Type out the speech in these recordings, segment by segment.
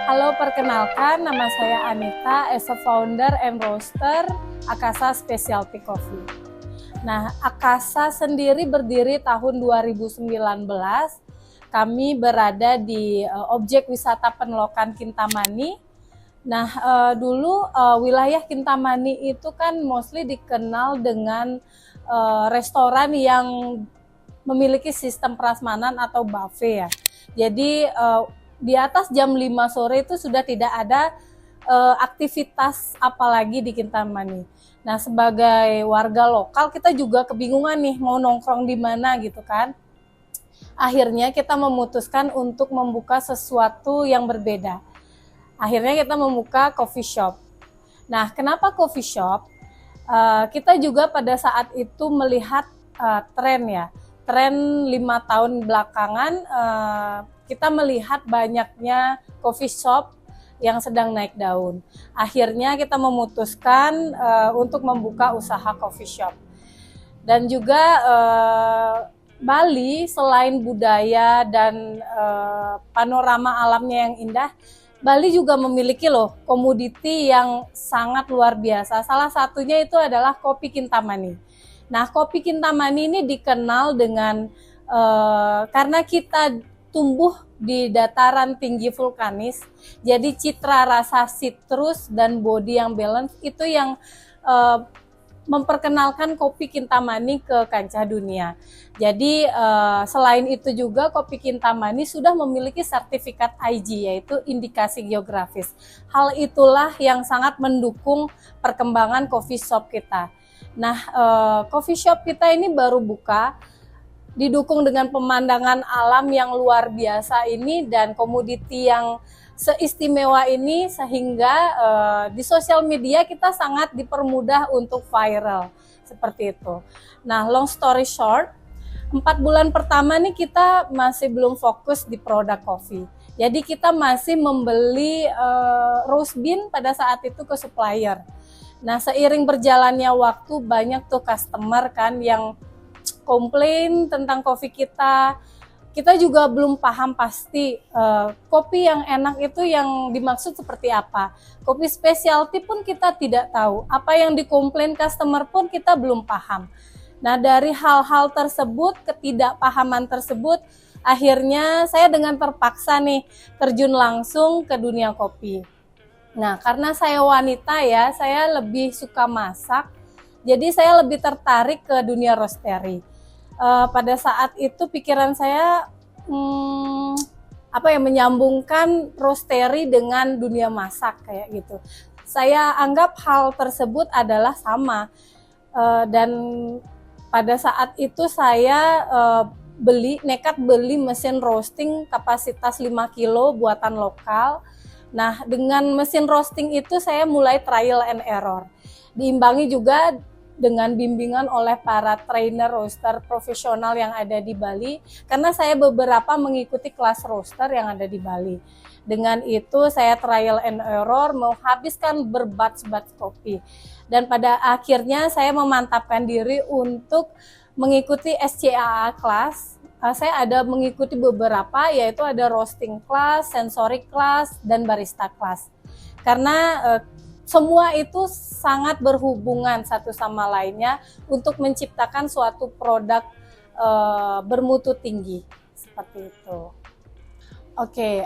Halo, perkenalkan nama saya Anita as a founder and roaster Akasa Specialty Coffee. Nah, Akasa sendiri berdiri tahun 2019. Kami berada di objek wisata Penlokan Kintamani. Nah, dulu wilayah Kintamani itu kan mostly dikenal dengan restoran yang memiliki sistem prasmanan atau buffet ya. Jadi di atas jam 5 sore itu sudah tidak ada aktivitas apalagi di Kintamani. Nah, sebagai warga lokal kita juga kebingungan nih mau nongkrong di mana gitu kan. Akhirnya kita memutuskan untuk membuka sesuatu yang berbeda. Akhirnya kita membuka coffee shop. Nah, kenapa coffee shop? Kita juga pada saat itu melihat tren ya. Tren 5 tahun belakangan kita melihat banyaknya coffee shop yang sedang naik daun. Akhirnya kita memutuskan untuk membuka usaha coffee shop. Dan juga Bali selain budaya dan panorama alamnya yang indah, Bali juga memiliki loh komoditi yang sangat luar biasa. Salah satunya itu adalah kopi Kintamani. Nah, kopi Kintamani ini dikenal dengan karena kita tumbuh di dataran tinggi vulkanis, jadi citra rasa citrus dan body yang balance itu yang memperkenalkan kopi Kintamani ke kancah dunia. Jadi selain itu juga kopi Kintamani sudah memiliki sertifikat IG, yaitu indikasi geografis. Hal itulah yang sangat mendukung perkembangan coffee shop kita. Nah, coffee shop kita ini baru buka, didukung dengan pemandangan alam yang luar biasa ini dan komoditi yang seistimewa ini, sehingga di sosial media kita sangat dipermudah untuk viral seperti itu. Nah, long story short, 4 bulan pertama nih kita masih belum fokus di produk kopi. Jadi kita masih membeli roast bean pada saat itu ke supplier. Nah, seiring berjalannya waktu banyak tuh customer kan yang komplain tentang kopi kita. Kita juga belum paham pasti kopi yang enak itu yang dimaksud seperti apa. Kopi specialty pun kita tidak tahu. Apa yang dikomplain customer pun kita belum paham. Nah, dari hal-hal tersebut, ketidakpahaman tersebut, akhirnya saya dengan terpaksa nih terjun langsung ke dunia kopi. Nah, karena saya wanita ya, saya lebih suka masak. Jadi saya lebih tertarik ke dunia roastery. Pada saat itu pikiran saya menyambungkan roastery dengan dunia masak kayak gitu. Saya anggap hal tersebut adalah sama, dan pada saat itu saya nekat beli mesin roasting kapasitas 5 kilo buatan lokal. Nah, dengan mesin roasting itu saya mulai trial and error. Diimbangi juga dengan bimbingan oleh para trainer roaster profesional yang ada di Bali, karena saya beberapa mengikuti kelas roaster yang ada di Bali. Dengan itu saya trial and error menghabiskan berbatch-batch kopi. Dan pada akhirnya saya memantapkan diri untuk mengikuti SCAA class. Saya ada mengikuti beberapa, yaitu ada roasting class, sensory class, dan barista class. Karena semua itu sangat berhubungan satu sama lainnya untuk menciptakan suatu produk bermutu tinggi seperti itu. Oke,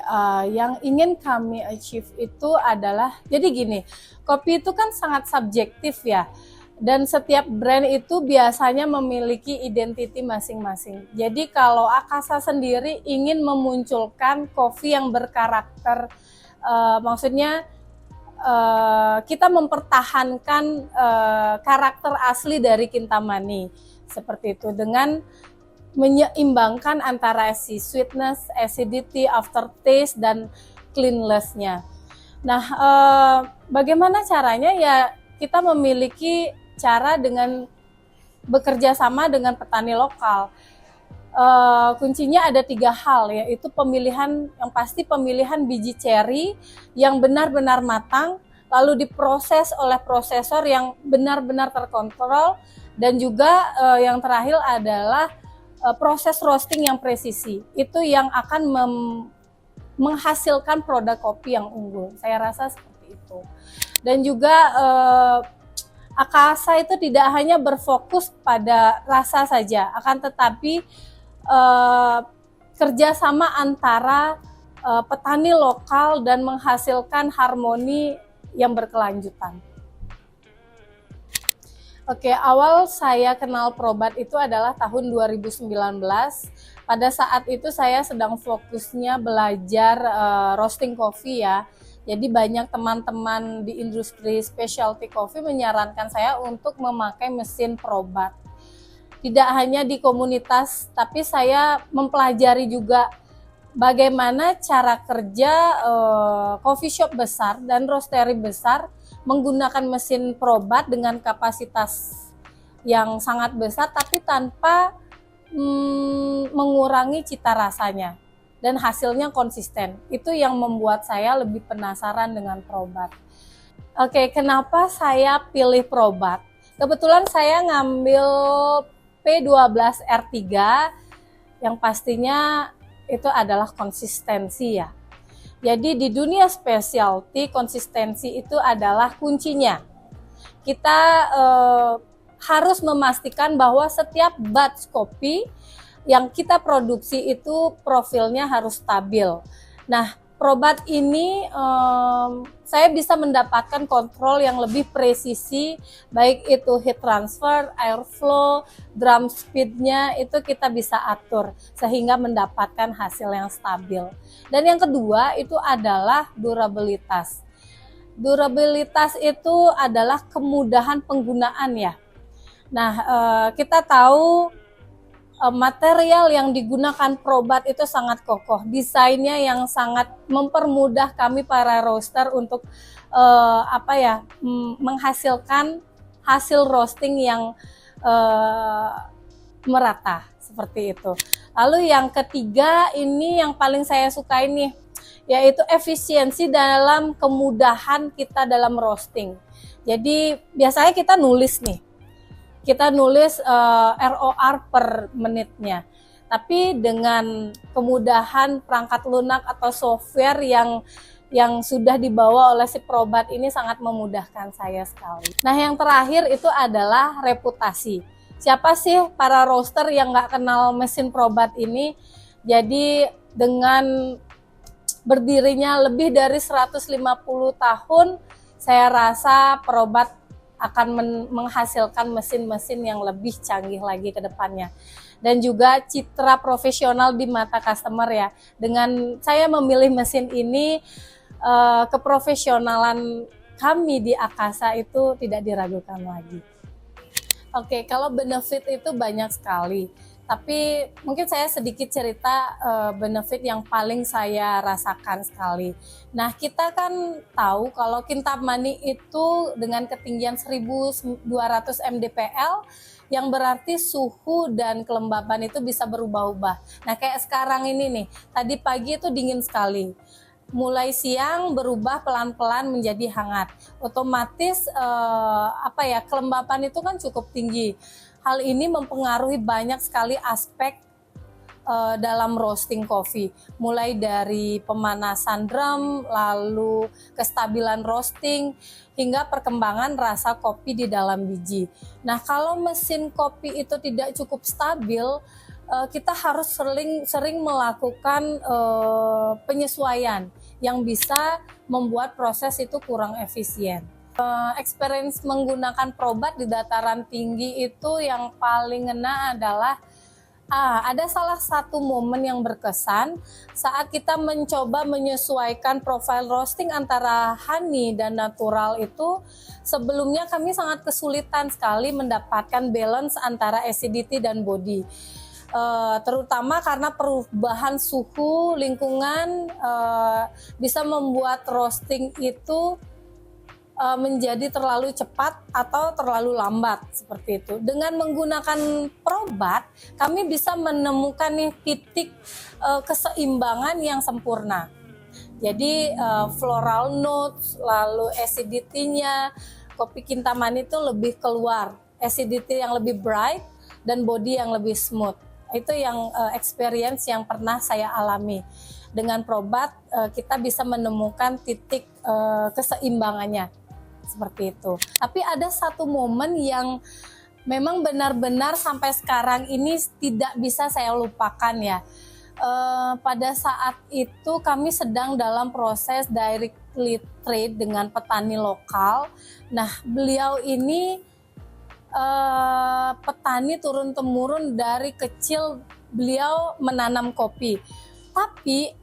yang ingin kami achieve itu adalah, jadi gini, kopi itu kan sangat subjektif ya, dan setiap brand itu biasanya memiliki identiti masing-masing. Jadi kalau Akasa sendiri ingin memunculkan kopi yang berkarakter, maksudnya kita mempertahankan karakter asli dari Kintamani seperti itu, dengan menyeimbangkan antara si sweetness, acidity, aftertaste, dan cleanliness-nya. Nah, bagaimana caranya? Ya, kita memiliki cara dengan bekerja sama dengan petani lokal. Kuncinya ada 3 hal, yaitu pemilihan biji ceri yang benar-benar matang, lalu diproses oleh prosesor yang benar-benar terkontrol, dan juga yang terakhir adalah proses roasting yang presisi. Itu yang akan menghasilkan produk kopi yang unggul. Saya rasa seperti itu. Dan juga Akasa itu tidak hanya berfokus pada rasa saja, akan tetapi kerjasama antara petani lokal dan menghasilkan harmoni yang berkelanjutan. Oke, awal saya kenal Probat itu adalah tahun 2019. Pada saat itu saya sedang fokusnya belajar roasting kopi ya. Jadi banyak teman-teman di industri specialty coffee menyarankan saya untuk memakai mesin Probat. Tidak hanya di komunitas, tapi saya mempelajari juga bagaimana cara kerja coffee shop besar dan roastery besar menggunakan mesin Probat dengan kapasitas yang sangat besar, tapi tanpa mengurangi cita rasanya. Dan hasilnya konsisten. Itu yang membuat saya lebih penasaran dengan Probat. Oke, kenapa saya pilih Probat? Kebetulan saya ngambil P12 R3 yang pastinya itu adalah konsistensi ya. Jadi di dunia specialty konsistensi itu adalah kuncinya. Kita harus memastikan bahwa setiap batch kopi yang kita produksi itu profilnya harus stabil. Nah, Probat ini saya bisa mendapatkan kontrol yang lebih presisi, baik itu heat transfer, airflow, drum speednya itu kita bisa atur sehingga mendapatkan hasil yang stabil. Dan yang kedua itu adalah durabilitas. Durabilitas itu adalah kemudahan penggunaan ya. Nah, kita tahu material yang digunakan Probat itu sangat kokoh, desainnya yang sangat mempermudah kami para roaster untuk menghasilkan hasil roasting yang merata seperti itu. Lalu yang ketiga ini yang paling saya suka ini, yaitu efisiensi dalam kemudahan kita dalam roasting. Jadi biasanya kita nulis nih. Kita nulis ROR per menitnya. Tapi dengan kemudahan perangkat lunak atau software yang sudah dibawa oleh si Probat ini sangat memudahkan saya sekali. Nah, yang terakhir itu adalah reputasi. Siapa sih para roaster yang nggak kenal mesin Probat ini? Jadi dengan berdirinya lebih dari 150 tahun, saya rasa Probat akan menghasilkan mesin-mesin yang lebih canggih lagi ke depannya. Dan juga citra profesional di mata customer ya. Dengan saya memilih mesin ini, keprofesionalan kami di Akasa itu tidak diragukan lagi. Oke, kalau benefit itu banyak sekali. Tapi mungkin saya sedikit cerita benefit yang paling saya rasakan sekali. Nah, kita kan tahu kalau Kintamani itu dengan ketinggian 1200 mdpl yang berarti suhu dan kelembaban itu bisa berubah-ubah. Nah, kayak sekarang ini nih, tadi pagi itu dingin sekali. Mulai siang berubah pelan-pelan menjadi hangat. Otomatis kelembapan itu kan cukup tinggi. Hal ini mempengaruhi banyak sekali aspek dalam roasting kopi, mulai dari pemanasan drum, lalu kestabilan roasting, hingga perkembangan rasa kopi di dalam biji. Nah, kalau mesin kopi itu tidak cukup stabil, kita harus sering melakukan penyesuaian yang bisa membuat proses itu kurang efisien. Experience menggunakan Probat di dataran tinggi itu yang paling ngena adalah ada salah satu momen yang berkesan saat kita mencoba menyesuaikan profil roasting antara honey dan natural itu. Sebelumnya kami sangat kesulitan sekali mendapatkan balance antara acidity dan body. Terutama karena perubahan suhu lingkungan bisa membuat roasting itu menjadi terlalu cepat atau terlalu lambat seperti itu. Dengan menggunakan Probat, kami bisa menemukan nih titik keseimbangan yang sempurna. Jadi floral notes, lalu acidity-nya, kopi Kintamani itu lebih keluar, acidity yang lebih bright dan body yang lebih smooth. Itu yang experience yang pernah saya alami. Dengan Probat kita bisa menemukan titik keseimbangannya seperti itu. Tapi ada satu momen yang memang benar-benar sampai sekarang ini tidak bisa saya lupakan ya. Pada saat itu kami sedang dalam proses directly trade dengan petani lokal. Nah, beliau ini petani turun-temurun dari kecil beliau menanam kopi. Tapi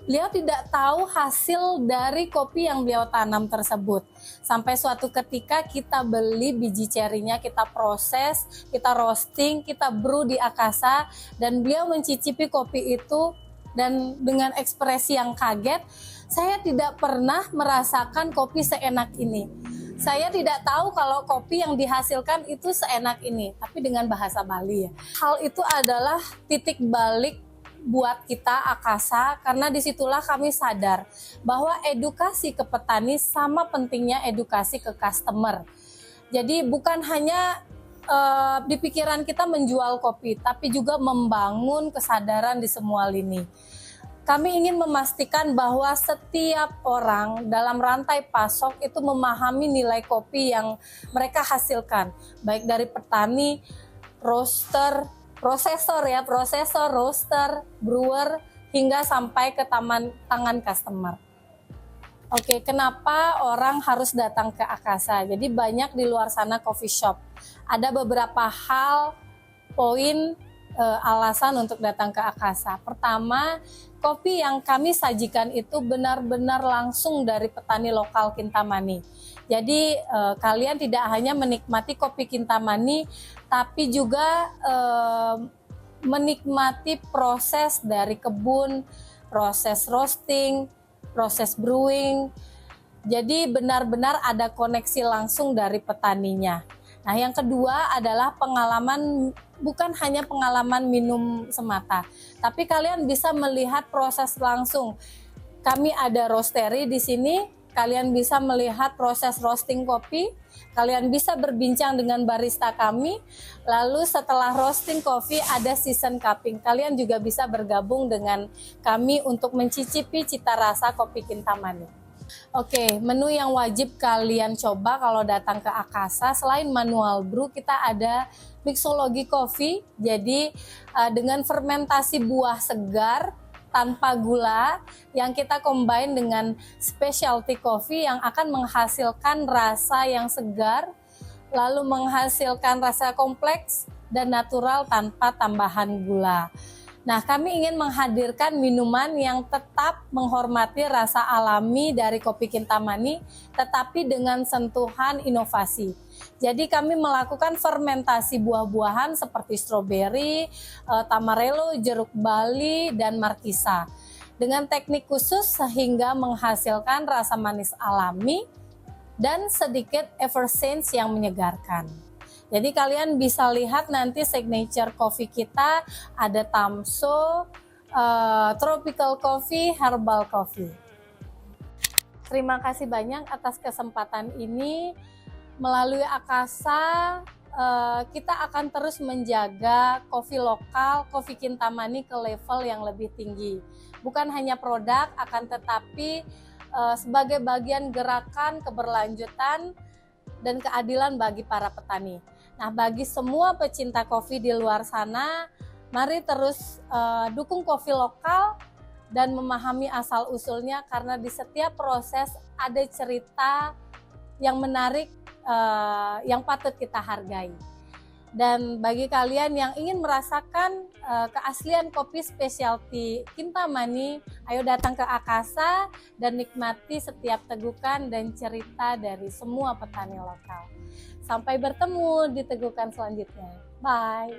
beliau tidak tahu hasil dari kopi yang beliau tanam tersebut. Sampai suatu ketika kita beli biji cerinya, kita proses, kita roasting, kita brew di Akasa, dan beliau mencicipi kopi itu dan dengan ekspresi yang kaget, saya tidak pernah merasakan kopi seenak ini. Saya tidak tahu kalau kopi yang dihasilkan itu seenak ini, tapi dengan bahasa Bali ya. Hal itu adalah titik balik buat kita Akasa, karena disitulah kami sadar bahwa edukasi ke petani sama pentingnya edukasi ke customer. Jadi bukan hanya di pikiran kita menjual kopi, tapi juga membangun kesadaran di semua lini. Kami ingin memastikan bahwa setiap orang dalam rantai pasok itu memahami nilai kopi yang mereka hasilkan, baik dari petani, roaster, prosesor, roaster, brewer, hingga sampai ke tangan customer. Oke, kenapa orang harus datang ke Akasa? Jadi banyak di luar sana coffee shop. Ada beberapa hal, poin, alasan untuk datang ke Akasa. Pertama, kopi yang kami sajikan itu benar-benar langsung dari petani lokal Kintamani. Jadi kalian tidak hanya menikmati kopi Kintamani, tapi juga menikmati proses dari kebun, proses roasting, proses brewing. Jadi benar-benar ada koneksi langsung dari petaninya. Nah, yang kedua adalah pengalaman, bukan hanya pengalaman minum semata, tapi kalian bisa melihat proses langsung. Kami ada roastery di sini, kalian bisa melihat proses roasting kopi, kalian bisa berbincang dengan barista kami, lalu setelah roasting kopi ada season cupping. Kalian juga bisa bergabung dengan kami untuk mencicipi cita rasa kopi Kintamani. Oke, menu yang wajib kalian coba kalau datang ke Akasa, selain manual brew, kita ada mixology coffee. Jadi dengan fermentasi buah segar tanpa gula yang kita combine dengan specialty coffee yang akan menghasilkan rasa yang segar, lalu menghasilkan rasa kompleks dan natural tanpa tambahan gula. Nah, kami ingin menghadirkan minuman yang tetap menghormati rasa alami dari kopi Kintamani, tetapi dengan sentuhan inovasi. Jadi kami melakukan fermentasi buah-buahan seperti stroberi, tamarelo, jeruk Bali, dan markisa. Dengan teknik khusus sehingga menghasilkan rasa manis alami dan sedikit effervescence yang menyegarkan. Jadi kalian bisa lihat nanti signature coffee kita ada Tamso, tropical coffee, herbal coffee. Terima kasih banyak atas kesempatan ini. Melalui Akasa, kita akan terus menjaga kopi lokal, kopi Kintamani ke level yang lebih tinggi. Bukan hanya produk, akan tetapi sebagai bagian gerakan keberlanjutan dan keadilan bagi para petani. Nah, bagi semua pecinta kopi di luar sana, mari terus dukung kopi lokal dan memahami asal-usulnya, karena di setiap proses ada cerita yang menarik yang patut kita hargai. Dan bagi kalian yang ingin merasakan keaslian kopi specialty Kintamani, ayo datang ke Akasa dan nikmati setiap tegukan dan cerita dari semua petani lokal. Sampai bertemu di tegukan selanjutnya. Bye.